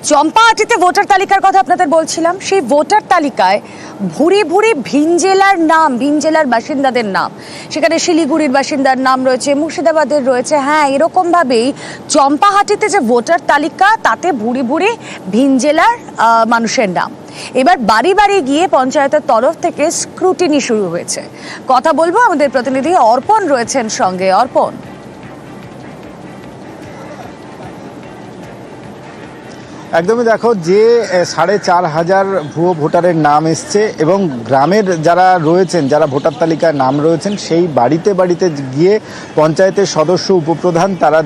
চম্পাহাটিতে voter তালিকার কথা আপনাদের বলছিলাম, সেই ভোটার তালিকায় ভুরি ভুরি ভিন জেলার নাম, ভিন জেলার বাসিন্দাদের নাম, সেখানে শিলিগুড়ির বাসিন্দার নাম রয়েছে, মুর্শিদাবাদের রয়েছে। হ্যাঁ, এরকমভাবেই চম্পাহাটিতে যে ভোটার তালিকা, তাতে ভুরি ভুরি ভিন জেলার মানুষের নাম। এবার বাড়ি বাড়ি গিয়ে পঞ্চায়েতের তরফ থেকে স্ক্রুটিনি শুরু হয়েছে। কথা বলবো, আমাদের প্রতিনিধি অর্পণ রয়েছেন সঙ্গে। অর্পণ, একদমই দেখো, যে 4,500 ভুয়ো ভোটারের নাম এসছে এবং গ্রামের যারা রয়েছেন, যারা ভোটার তালিকায় নাম রয়েছেন, সেই বাড়িতে বাড়িতে গিয়ে পঞ্চায়েতের সদস্য, উপপ্রধান তারা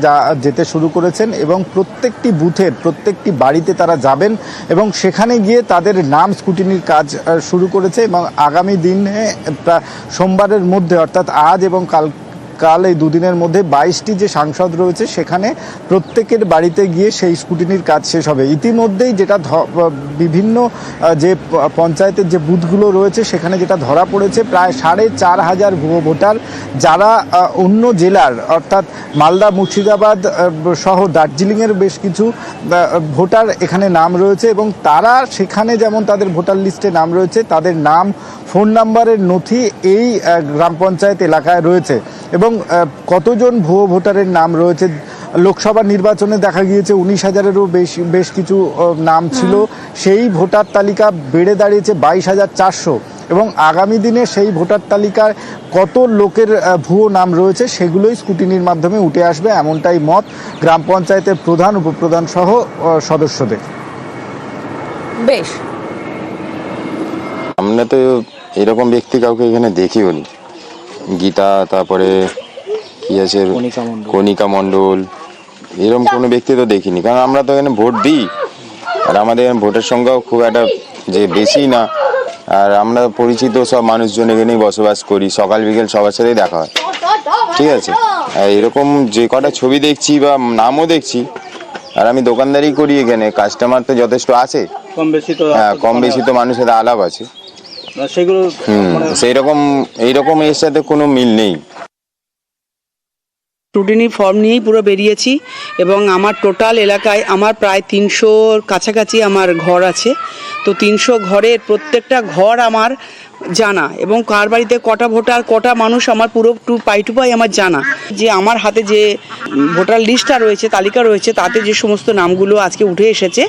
যেতে শুরু করেছেন এবং প্রত্যেকটি বুথের প্রত্যেকটি বাড়িতে তারা যাবেন এবং সেখানে গিয়ে তাদের নাম স্ক্রুটিনির কাজ শুরু করেছে। এবং আগামী দিনে সোমবারের মধ্যে, অর্থাৎ আজ এবং কাল, এই দুদিনের মধ্যে 22টি যে সাংসদ রয়েছে সেখানে প্রত্যেকের বাড়িতে গিয়ে সেই স্ক্রুটিনির কাজ শেষ হবে। ইতিমধ্যেই যেটা বিভিন্ন যে পঞ্চায়েতের যে বুথগুলো রয়েছে সেখানে যেটা ধরা পড়েছে, প্রায় 4,500 ভুয়ো ভোটার, যারা অন্য জেলার অর্থাৎ মালদা, মুর্শিদাবাদ সহ দার্জিলিংয়ের বেশ কিছু ভোটার এখানে নাম রয়েছে এবং তারা সেখানে যেমন তাদের ভোটার লিস্টে নাম রয়েছে, তাদের নাম, ফোন নাম্বারের নথি এই গ্রাম পঞ্চায়েত এলাকায় রয়েছে। এবং কতজন ভুয়ো ভোটারের নাম রয়েছে, লোকসভা নির্বাচনে দেখা গিয়েছে 19,000-এরও বেশ কিছু নাম ছিল, সেই ভোটার তালিকা বেড়ে দাঁড়িয়েছে 22,400। এবং আগামী দিনে সেই ভোটার তালিকার কত লোকের ভুয়ো নাম রয়েছে সেগুলোই স্ক্রুটিনির মাধ্যমে উঠে আসবে, এমনটাই মত গ্রাম পঞ্চায়েতের প্রধান, উপপ্রধান সহ সদস্যদের। বেশ, আমরা তো এরকম ব্যক্তি কাউকে এখানে দেখিও নি। গীতা, তারপরে কি আছে কণিকা মণ্ডল, এরকম কোনো ব্যক্তি তো দেখিনি, কারণ আমরা তো এখানে ভোট দিই আর আমাদের ভোটের সংখ্যাও খুব একটা যে বেশি না। আর আমরা পরিচিত সব মানুষজন এখানেই বসবাস করি, সকাল বিকেল সবার সাথেই দেখা হয়, ঠিক আছে। আর এরকম যে কটা ছবি দেখছি বা নামও দেখছি, আর আমি দোকানদারি করি এখানে, কাস্টমার তো যথেষ্ট আছে, কম বেশি তো মানুষের সাথে আলাপ আছে, সেগুলো সেইরকম এইরকম এর সাথে কোনো মিল নেই। স্ক্রুটিনি ফর্ম নিয়েই পুরো বেরিয়েছি এবং আমার টোটাল এলাকায় আমার প্রায় 300-র কাছাকাছি আমার ঘর আছে। তো 300 ঘরের প্রত্যেকটা ঘর আমার জানা এবং কার বাড়িতে কটা ভোটার, কটা মানুষ আমার পুরো পাই টু পাই আমার জানা। যে আমার হাতে যে ভোটার লিস্টটা রয়েছে, তালিকা রয়েছে, তাতে যে সমস্ত নামগুলো আজকে উঠে এসেছে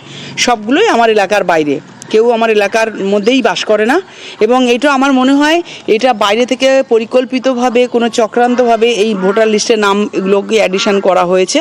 সবগুলোই আমার এলাকার বাইরে, কেউ আমার এলাকার মধ্যেই বাস করে না। এবং এটা আমার মনে হয় এটা বাইরে থেকে পরিকল্পিতভাবে, কোনো চক্রান্তভাবে এই ভোটার লিস্টের নাম এগুলোকে অ্যাডিশন করা হয়েছে।